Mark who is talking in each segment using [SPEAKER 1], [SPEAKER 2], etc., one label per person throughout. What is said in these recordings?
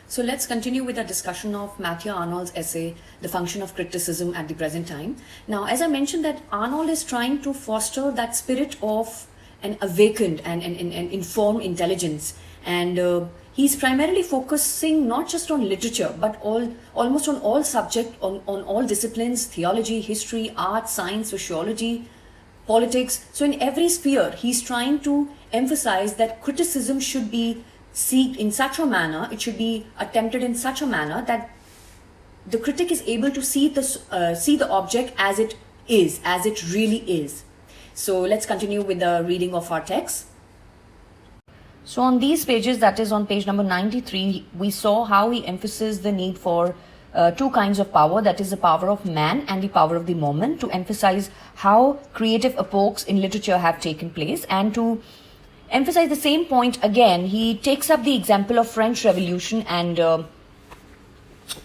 [SPEAKER 1] So let's continue with our discussion of Matthew Arnold's essay, The Function of Criticism at the Present Time. Now, as I mentioned, that Arnold is trying to foster that spirit of an awakened and informed intelligence. And he's primarily focusing not just on literature, but almost on all subjects, on all disciplines, theology, history, art, science, sociology, politics. So in every sphere, he's trying to emphasize that criticism should be seeked in such a manner, it should be attempted in such a manner that the critic is able to see the object as it is, as it really is. So let's continue with the reading of our text. So on these pages, that is on page number 93, we saw how he emphasizes the need for two kinds of power, that is the power of man and the power of the moment, to emphasize how creative epochs in literature have taken place. And to emphasize the same point again, he takes up the example of French Revolution and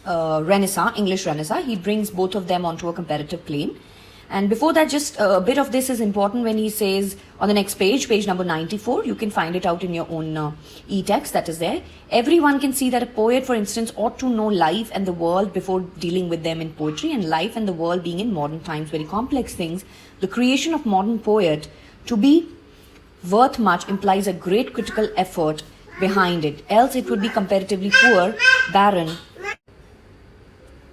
[SPEAKER 1] Renaissance, English Renaissance. He brings both of them onto a comparative plane. And before that, just a bit of this is important when he says on the next page, page number 94, you can find it out in your own e-text that is there. Everyone can see that a poet, for instance, ought to know life and the world before dealing with them in poetry, and life and the world being in modern times very complex things. The creation of modern poet to be worth much implies a great critical effort behind it, else it would be comparatively poor, barren.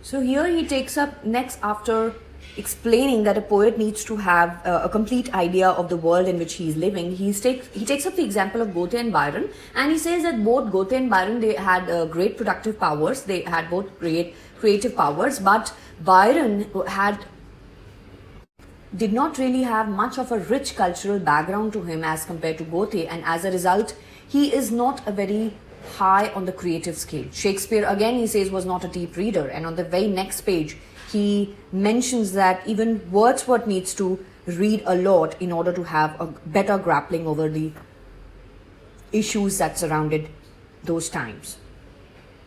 [SPEAKER 1] So here he takes up next, after explaining that a poet needs to have a complete idea of the world in which he is living, he takes up the example of Goethe and Byron, and he says that both Goethe and Byron, they had great productive powers, they had both great creative powers, but Byron did not really have much of a rich cultural background to him as compared to Goethe, and as a result, he is not a very high on the creative scale. Shakespeare, again, he says, was not a deep reader, and on the very next page, he mentions that even Wordsworth needs to read a lot in order to have a better grappling over the issues that surrounded those times.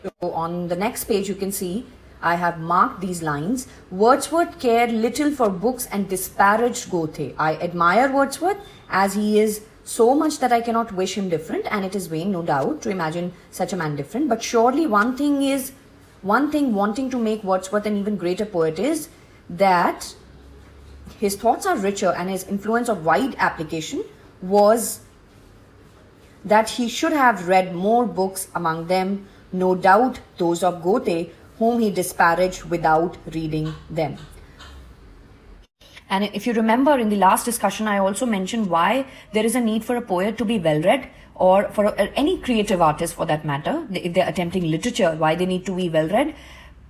[SPEAKER 1] So on the next page, you can see I have marked these lines. Wordsworth cared little for books and disparaged Goethe. I admire Wordsworth as he is so much that I cannot wish him different, and it is vain, no doubt, to imagine such a man different. But surely one thing wanting to make Wordsworth an even greater poet is that his thoughts are richer and his influence of wide application was that he should have read more books, among them, no doubt, those of Goethe, whom he disparaged without reading them. And if you remember in the last discussion, I also mentioned why there is a need for a poet to be well-read, or for any creative artist for that matter, if they're attempting literature, why they need to be well-read.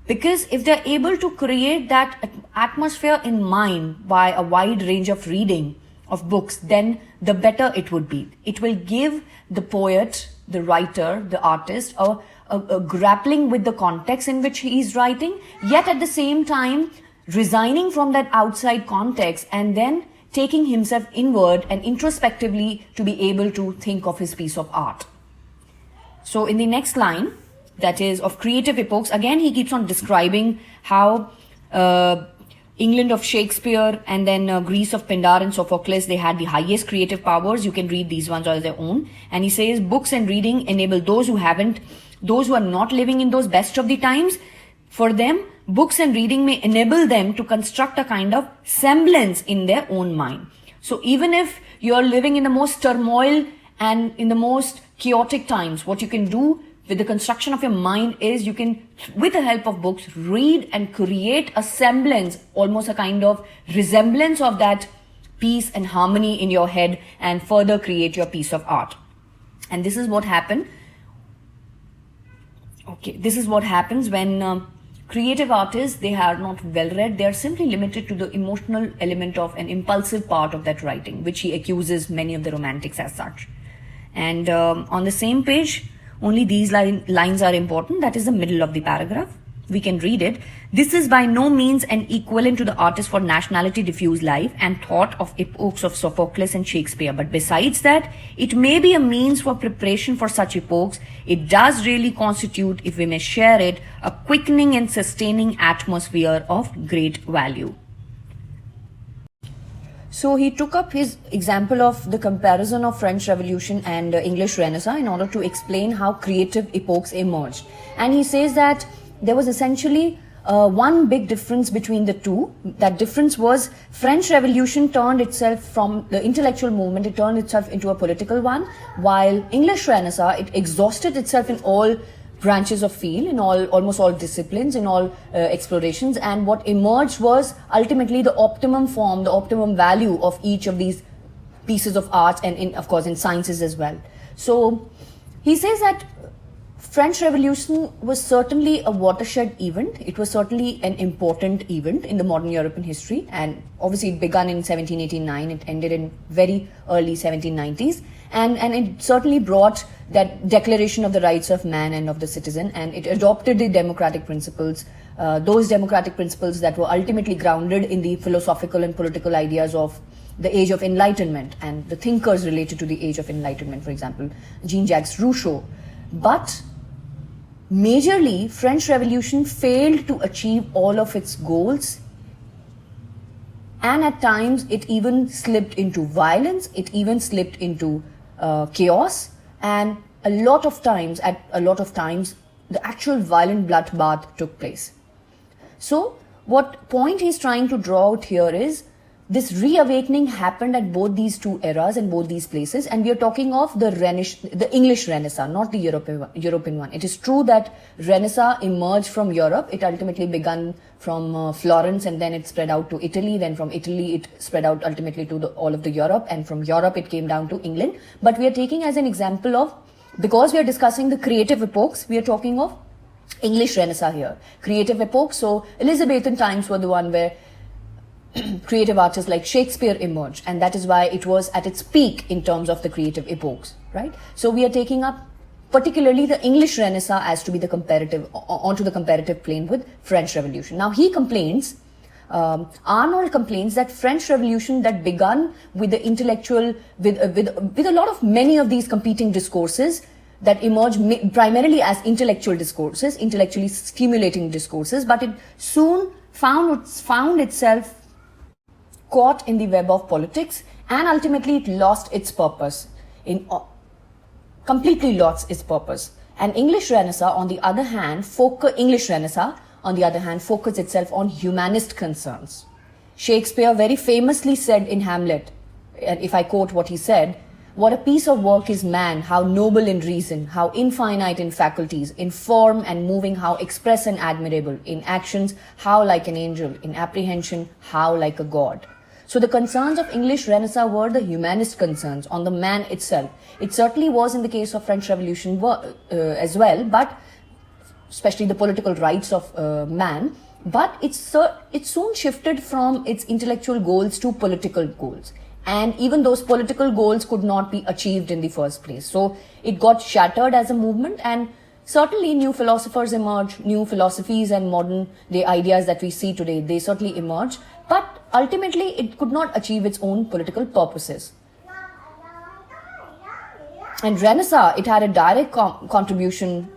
[SPEAKER 1] Because if they're able to create that atmosphere in mind by a wide range of reading of books, then the better it would be. It will give the poet, the writer, the artist, a grappling with the context in which he is writing, yet at the same time resigning from that outside context and then taking himself inward and introspectively to be able to think of his piece of art. So in the next line, that is of creative epochs, again he keeps on describing how England of Shakespeare and then Greece of Pindar and Sophocles, they had the highest creative powers. You can read these ones as their own. And he says books and reading enable those who are not living in those best of the times, for them, books and reading may enable them to construct a kind of semblance in their own mind. So even if you're living in the most turmoil and in the most chaotic times, what you can do with the construction of your mind is you can, with the help of books, read and create a semblance, almost a kind of resemblance of that peace and harmony in your head, and further create your piece of art. And this is what happened. This is what happens when creative artists, they are not well read. They are simply limited to the emotional element of an impulsive part of that writing, which he accuses many of the romantics as such. And on the same page, only these lines are important. That is the middle of the paragraph. We can read it. This is by no means an equivalent to the artist for nationality diffuse life and thought of epochs of Sophocles and Shakespeare. But besides that, it may be a means for preparation for such epochs. It does really constitute, if we may share it, a quickening and sustaining atmosphere of great value. So he took up his example of the comparison of French Revolution and English Renaissance in order to explain how creative epochs emerged. And he says that there was essentially one big difference between the two. That difference was French Revolution turned itself from the intellectual movement, it turned itself into a political one, while English Renaissance, it exhausted itself in all branches of field, in almost all disciplines, in all explorations, and what emerged was ultimately the optimum form, the optimum value of each of these pieces of art, and of course in sciences as well. So he says that French Revolution was certainly a watershed event. It was certainly an important event in the modern European history, and obviously it began in 1789, it ended in very early 1790s, and it certainly brought that declaration of the rights of man and of the citizen, and it adopted the democratic principles, those democratic principles that were ultimately grounded in the philosophical and political ideas of the Age of Enlightenment and the thinkers related to the Age of Enlightenment, for example, Jean-Jacques Rousseau. But majorly, French Revolution failed to achieve all of its goals, and at times it even slipped into violence, it even slipped into chaos, and a lot of times, the actual violent bloodbath took place. So, what point he's trying to draw out here is this reawakening happened at both these two eras and both these places, and we are talking of the English Renaissance, not the European one. It is true that Renaissance emerged from Europe. It ultimately began from Florence, and then it spread out to Italy. Then from Italy, it spread out ultimately to all of the Europe, and from Europe, it came down to England. But we are taking as an example of, because we are discussing the creative epochs, we are talking of English Renaissance here. Creative epochs, so Elizabethan times were the one where creative artists like Shakespeare emerged, and that is why it was at its peak in terms of the creative epochs, right? So we are taking up particularly the English Renaissance as to be the comparative, onto the comparative plane with French Revolution. Now he complains, Arnold complains that French Revolution that began with the intellectual, with a lot of many of these competing discourses that emerged primarily as intellectual discourses, intellectually stimulating discourses, but it soon found itself caught in the web of politics, and ultimately it lost its purpose, completely lost its purpose. And English Renaissance, on the other hand, focused itself on humanist concerns. Shakespeare very famously said in Hamlet, and if I quote what he said, "What a piece of work is man, how noble in reason, how infinite in faculties, in form and moving, how express and admirable, in actions, how like an angel, in apprehension, how like a god." So the concerns of English Renaissance were the humanist concerns on the man itself. It certainly was in the case of French Revolution as well, but especially the political rights of man. But it soon shifted from its intellectual goals to political goals. And even those political goals could not be achieved in the first place. So it got shattered as a movement, and certainly new philosophers emerged, new philosophies and modern day ideas that we see today, they certainly emerged. But ultimately, it could not achieve its own political purposes. And Renaissance, it had a direct contribution,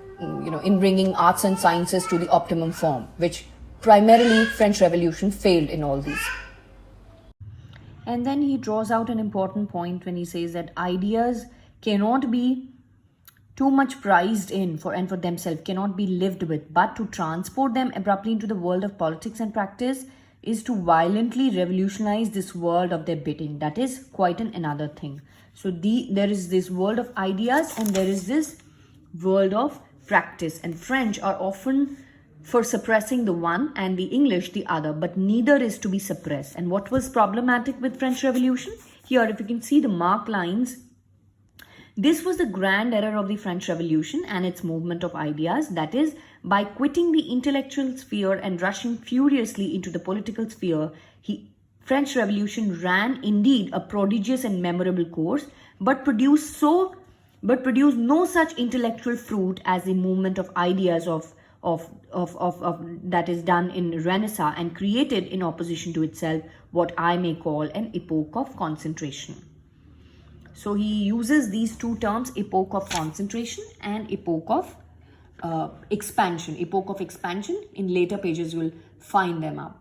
[SPEAKER 1] in bringing arts and sciences to the optimum form, which primarily French Revolution failed in all these. And then he draws out an important point when he says that ideas cannot be too much prized in for themselves, cannot be lived with, but to transport them abruptly into the world of politics and practice is to violently revolutionize this world of their bidding. That is quite another thing. So there is this world of ideas and there is this world of practice, and French are often for suppressing the one and the English the other, but neither is to be suppressed. And what was problematic with French Revolution? Here, if you can see the marked lines, this was the grand error of the French Revolution and its movement of ideas, that is, by quitting the intellectual sphere and rushing furiously into the political sphere, French Revolution ran indeed a prodigious and memorable course, but produced no such intellectual fruit as the movement of ideas of that is done in Renaissance, and created in opposition to itself what I may call an epoch of concentration. So he uses these two terms, epoch of concentration and epoch of expansion. Epoch of expansion, in later pages you will find them up.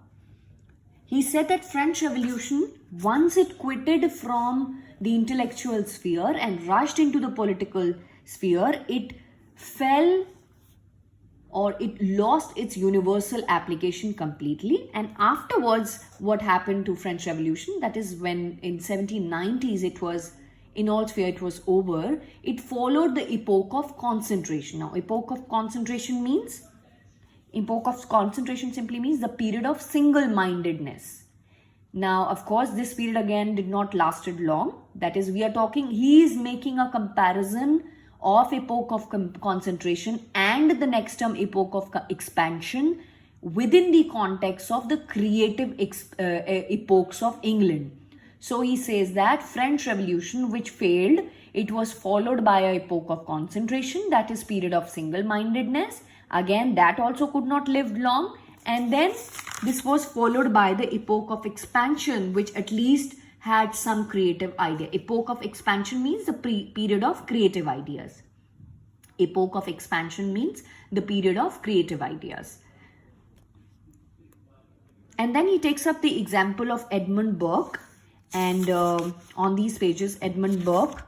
[SPEAKER 1] He said that French Revolution, once it quitted from the intellectual sphere and rushed into the political sphere, it fell, or it lost its universal application completely. And afterwards, what happened to French Revolution, that is when in 1790s it was, in all sphere it was over, it followed the epoch of concentration. Now, epoch of concentration simply means the period of single-mindedness. Now, of course, this period again did not lasted long. That is, he is making a comparison of epoch of concentration and the next term epoch of expansion within the context of the creative epochs of England. So he says that French Revolution, which failed, it was followed by a epoch of concentration, that is period of single-mindedness. Again, that also could not live long. And then this was followed by the epoch of expansion, which at least had some creative idea. Epoch of expansion means the period of creative ideas. Epoch of expansion means the period of creative ideas. And then he takes up the example of Edmund Burke. And on these pages, Edmund Burke,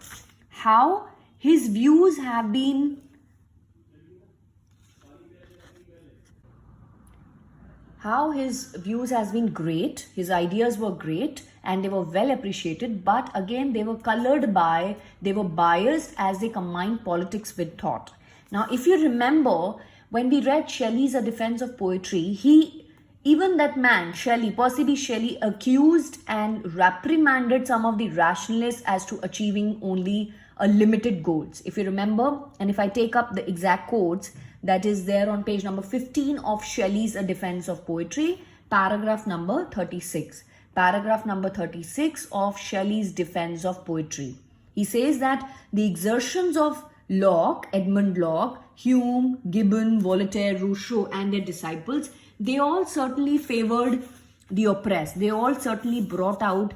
[SPEAKER 1] how his views have been great, his ideas were great and they were well appreciated, but again they were biased as they combined politics with thought. Now, if you remember, when we read Shelley's A Defense of Poetry, Percy B. Shelley, accused and reprimanded some of the rationalists as to achieving only a limited goals. If you remember, and if I take up the exact quotes, that is there on page number 15 of Shelley's A Defense of Poetry, paragraph number 36. Paragraph number 36 of Shelley's Defense of Poetry. He says that the exertions of Locke, Edmund Locke, Hume, Gibbon, Voltaire, Rousseau and their disciples, they all certainly favored the oppressed. They all certainly brought out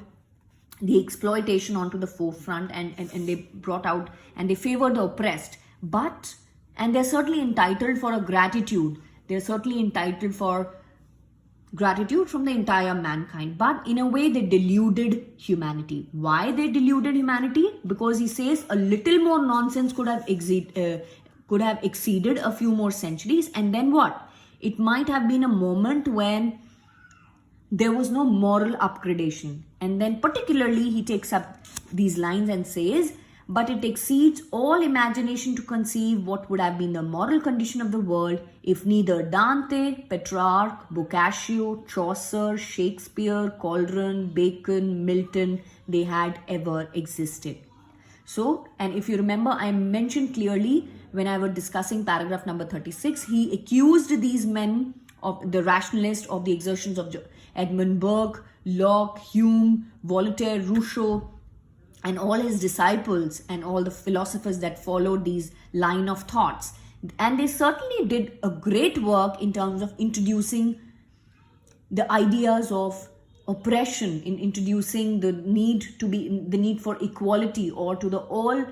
[SPEAKER 1] the exploitation onto the forefront and they brought out and they favored the oppressed. And they're certainly entitled for a gratitude. They're certainly entitled for gratitude from the entire mankind. But in a way, they deluded humanity. Why they deluded humanity? Because he says a little more nonsense could have exceeded a few more centuries. And then what? It might have been a moment when there was no moral upgradation. And then particularly he takes up these lines and says, but it exceeds all imagination to conceive what would have been the moral condition of the world if neither Dante, Petrarch, Boccaccio, Chaucer, Shakespeare, Calderon, Bacon, Milton, they had ever existed. So, and if you remember, I mentioned clearly when I was discussing paragraph number 36, he accused these men of the rationalists of the exertions of Edmund Burke, Locke, Hume, Voltaire, Rousseau, and all his disciples and all the philosophers that followed these line of thoughts. And they certainly did a great work in terms of introducing the ideas of oppression, in introducing the need for equality, or to the all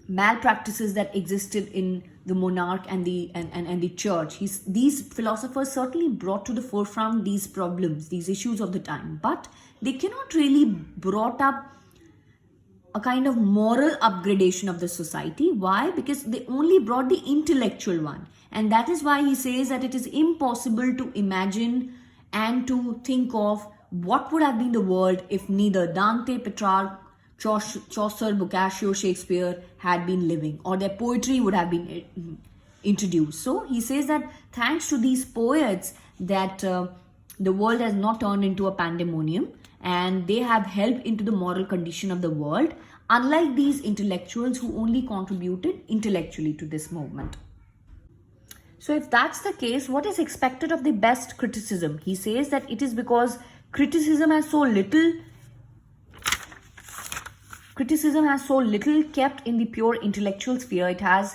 [SPEAKER 1] malpractices that existed in the monarch and the church. These philosophers certainly brought to the forefront these problems, these issues of the time, but they cannot really brought up a kind of moral upgradation of the society. Why? Because they only brought the intellectual one. And that is why he says that it is impossible to imagine and to think of what would have been the world if neither Dante, Petrarch, Chaucer, Boccaccio, Shakespeare had been living, or their poetry would have been introduced. So he says that thanks to these poets that the world has not turned into a pandemonium, and they have helped into the moral condition of the world, unlike these intellectuals who only contributed intellectually to this movement. So if that's the case, what is expected of the best criticism? He says that it is because criticism has so little kept in the pure intellectual sphere. It has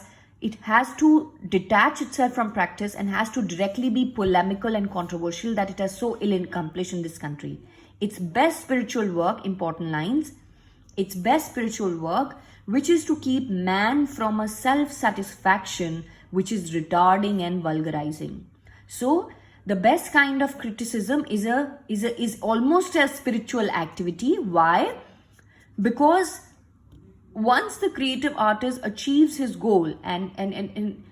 [SPEAKER 1] to detach itself from practice and has to directly be polemical and controversial, that it has so ill accomplished in this country. Its best spiritual work, important lines, its best spiritual work, which is to keep man from a self-satisfaction which is retarding and vulgarizing. So the best kind of criticism is almost a spiritual activity. Why? Because once the creative artist achieves his goal and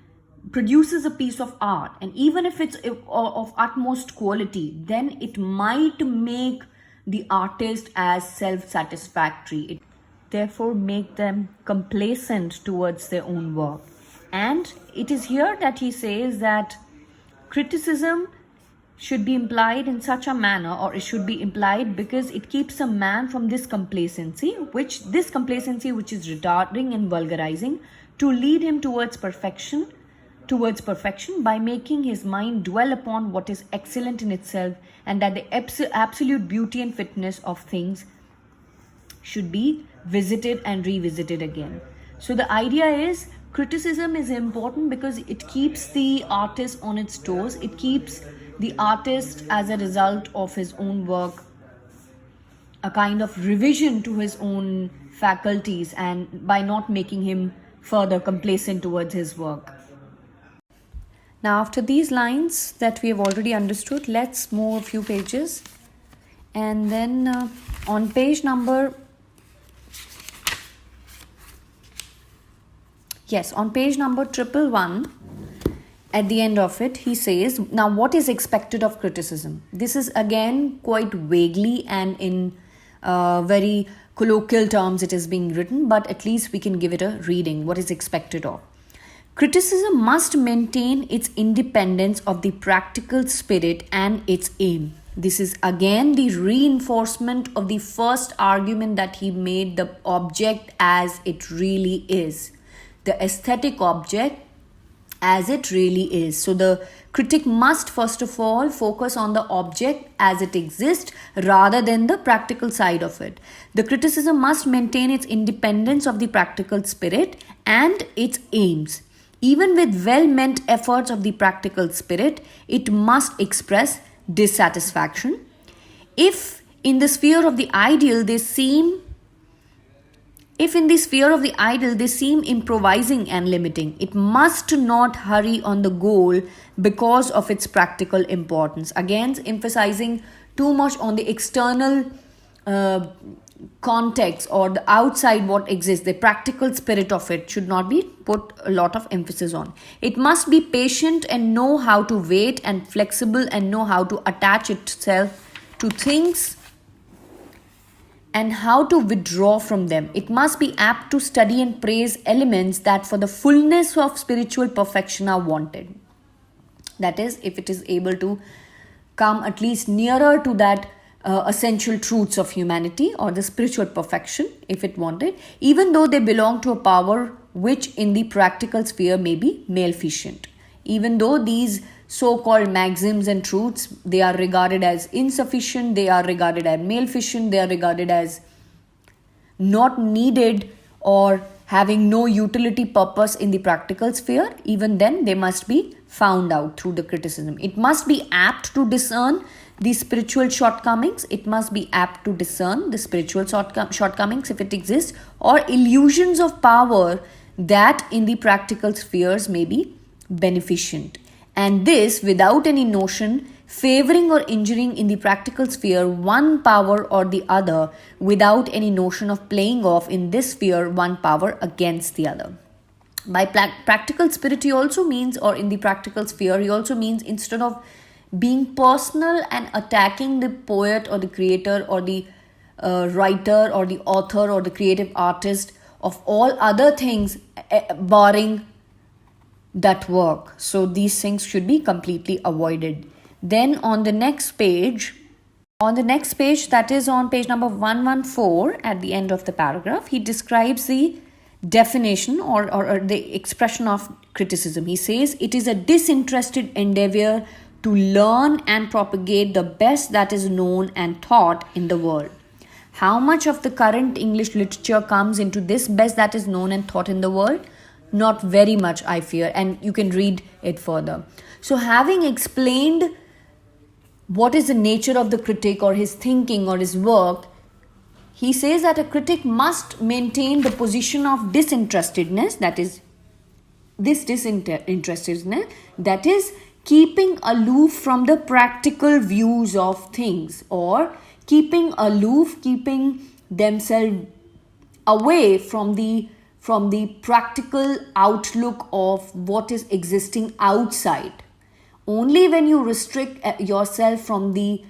[SPEAKER 1] produces a piece of art, and even if it's of utmost quality, then it might make the artist as self-satisfactory. It therefore make them complacent towards their own work. And it is here that he says that criticism should be implied in such a manner, or it should be implied because it keeps a man from this complacency which is retarding and vulgarizing, to lead him towards perfection by making his mind dwell upon what is excellent in itself, and that the absolute beauty and fitness of things should be visited and revisited again. So the idea is, criticism is important because it keeps the artist on its toes. It keeps the artist, as a result of his own work, a kind of revision to his own faculties, and by not making him further complacent towards his work. Now, after these lines that we have already understood, let's move a few pages. And then on page number 111, at the end of it, he says, now what is expected of criticism? This is again quite vaguely and in very colloquial terms it is being written, but at least we can give it a reading. What is expected of? Criticism must maintain its independence of the practical spirit and its aim. This is again the reinforcement of the first argument that he made, the object as it really is, the aesthetic object as it really is. So the critic must first of all focus on the object as it exists rather than the practical side of it. The criticism must maintain its independence of the practical spirit and its aims. Even with well-meant efforts of the practical spirit, it must express dissatisfaction. If in the sphere of the ideal they seem improvising and limiting, it must not hurry on the goal because of its practical importance. Again, emphasizing too much on the external context or the outside what exists, the practical spirit of it should not be put a lot of emphasis on. It must be patient and know how to wait, and flexible and know how to attach itself to things and how to withdraw from them. It must be apt to study and praise elements that for the fullness of spiritual perfection are wanted. That is, if it is able to come at least nearer to that essential truths of humanity or the spiritual perfection, if it wanted, even though they belong to a power which in the practical sphere may be maleficent. Even though these so-called maxims and truths, they are regarded as insufficient, they are regarded as maleficent, they are regarded as not needed or having no utility purpose in the practical sphere, even then they must be found out through the criticism. It must be apt to discern the spiritual shortcomings. It must be apt to discern the spiritual shortcomings, if it exists, or illusions of power that in the practical spheres may be beneficent. And this without any notion favoring or injuring in the practical sphere one power or the other, without any notion of playing off in this sphere one power against the other. By practical spirit he also means, or in the practical sphere he also means, instead of being personal and attacking the poet or the creator or the writer or the author or the creative artist of all other things barring that work. So these things should be completely avoided. Then on the next page, that is on page number 114, at the end of the paragraph, he describes the definition or the expression of criticism. He says, it is a disinterested endeavor to learn and propagate the best that is known and taught in the world. How much of the current English literature comes into this best that is known and taught in the world? Not very much, I fear, and you can read it further. So having explained what is the nature of the critic or his thinking or his work, he says that a critic must maintain the position of disinterestedness, that is, this disinterestedness, that is, keeping aloof from the practical views of things, or keeping aloof, keeping themselves away from the practical outlook of what is existing outside. Only when you restrict yourself from the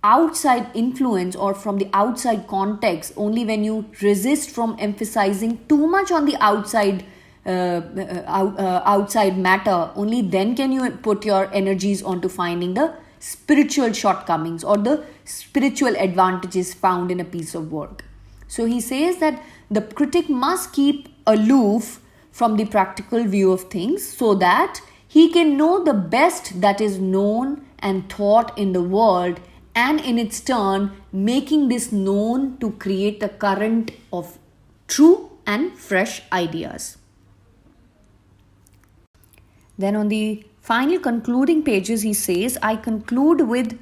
[SPEAKER 1] outside influence or from the outside context, only when you resist from emphasizing too much on the outside outside matter, only then can you put your energies onto finding the spiritual shortcomings or the spiritual advantages found in a piece of work. So he says that the critic must keep aloof from the practical view of things so that he can know the best that is known and thought in the world, and in its turn making this known to create a current of true and fresh ideas. Then on the final concluding pages, he says, I conclude with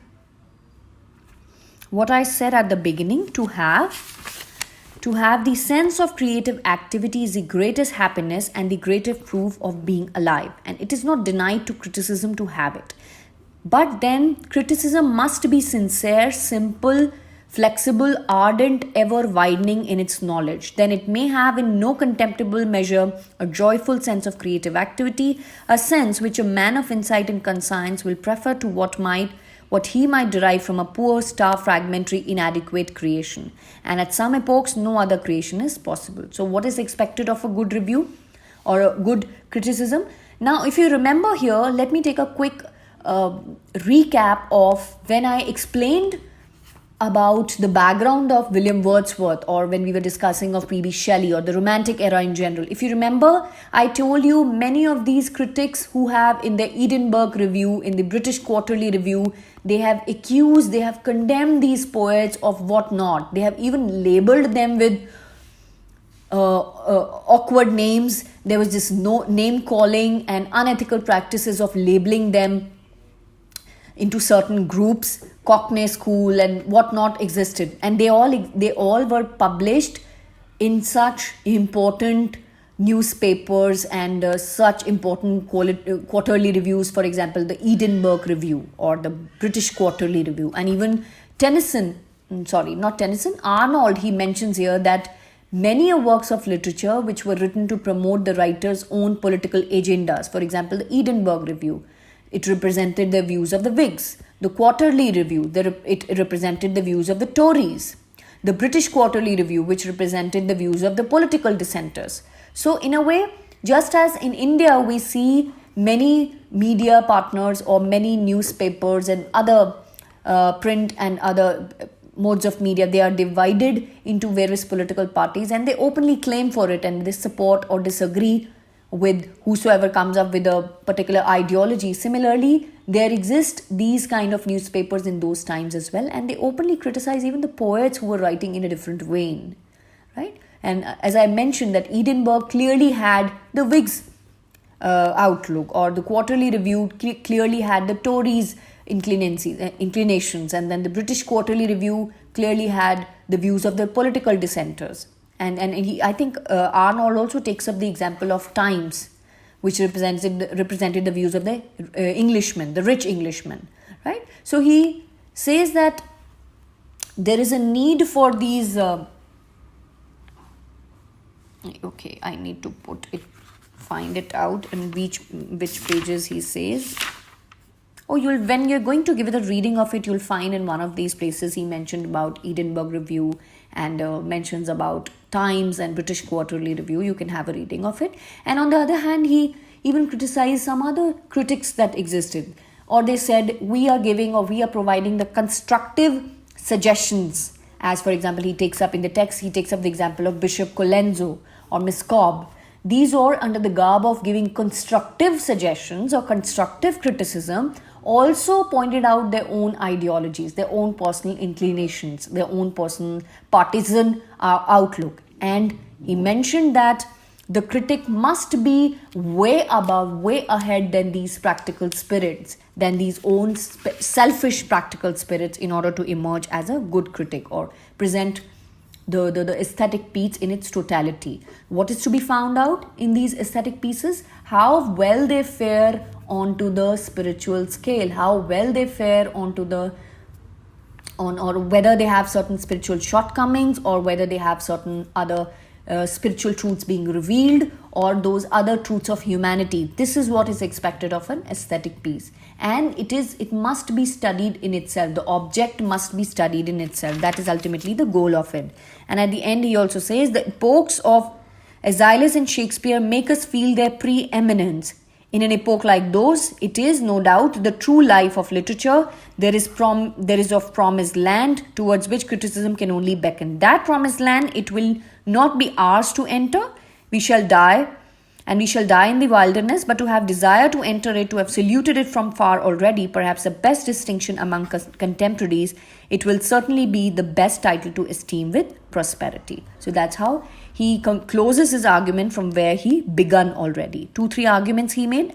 [SPEAKER 1] what I said at the beginning. To have the sense of creative activity is the greatest happiness and the greatest proof of being alive, and it is not denied to criticism to have it. But then criticism must be sincere, simple, flexible, ardent, ever widening in its knowledge. Then it may have in no contemptible measure a joyful sense of creative activity, a sense which a man of insight and conscience will prefer to what he might derive from a poor, star, fragmentary, inadequate creation. And at some epochs, no other creation is possible. So what is expected of a good review or a good criticism? Now, if you remember here, let me take a quick recap of when I explained about the background of William Wordsworth, or when we were discussing of P.B. Shelley or the Romantic era in general. If you remember, I told you many of these critics who have in the Edinburgh Review, in the British Quarterly Review, they have accused, they have condemned these poets of what not. They have even labeled them with awkward names. There was this name calling and unethical practices of labeling them into certain groups. Cockney School and whatnot existed, and they all were published in such important newspapers and such important quarterly reviews. For example, the Edinburgh Review or the British Quarterly Review, and even Arnold, he mentions here that many works of literature which were written to promote the writer's own political agendas. For example, the Edinburgh Review, it represented the views of the Whigs. The Quarterly Review, it represented the views of the Tories. The British Quarterly Review, which represented the views of the political dissenters. So in a way, just as in India, we see many media partners or many newspapers and other print and other modes of media, they are divided into various political parties and they openly claim for it, and they support or disagree with whosoever comes up with a particular ideology. Similarly, there exist these kind of newspapers in those times as well, and they openly criticize even the poets who were writing in a different vein, right? And as I mentioned, that Edinburgh clearly had the Whigs outlook, or the Quarterly Review clearly had the Tories inclinations, and then the British Quarterly Review clearly had the views of the political dissenters. And I think Arnold also takes up the example of Times, which represented the views of the Englishmen, the rich Englishmen, right? So he says that there is a need for these. Okay, I need to find it out in which pages he says. Oh, when you're going to give it a reading of it, you'll find in one of these places he mentioned about Edinburgh Review and mentions about Times and British Quarterly Review. You can have a reading of it. And on the other hand, he even criticized some other critics that existed. Or they said, we are providing the constructive suggestions. As for example, he takes up the example of Bishop Colenso or Miss Cobb. These are under the garb of giving constructive suggestions or constructive criticism, also pointed out their own ideologies, their own personal inclinations, their own personal partisan outlook. And he mentioned that the critic must be way ahead than these practical spirits, than these own selfish practical spirits, in order to emerge as a good critic or present the aesthetic piece in its totality. What is to be found out in these aesthetic pieces? How well they fare onto the spiritual scale, how well they fare onto the or whether they have certain spiritual shortcomings, or whether they have certain other spiritual truths being revealed, or those other truths of humanity. This is what is expected of an aesthetic piece, and it must be studied in itself. The object must be studied in itself. That is ultimately the goal of it. And at the end he also says the epochs of Aeschylus and Shakespeare make us feel their preeminence. In an epoch like those, it is no doubt the true life of literature. There is of promised land towards which criticism can only beckon. That promised land, it will not be ours to enter. We shall die, and we shall die in the wilderness, but to have desire to enter it, to have saluted it from far already, perhaps the best distinction among contemporaries, it will certainly be the best title to esteem with prosperity. So that's how he closes his argument from where he begun already. 2-3 arguments he made.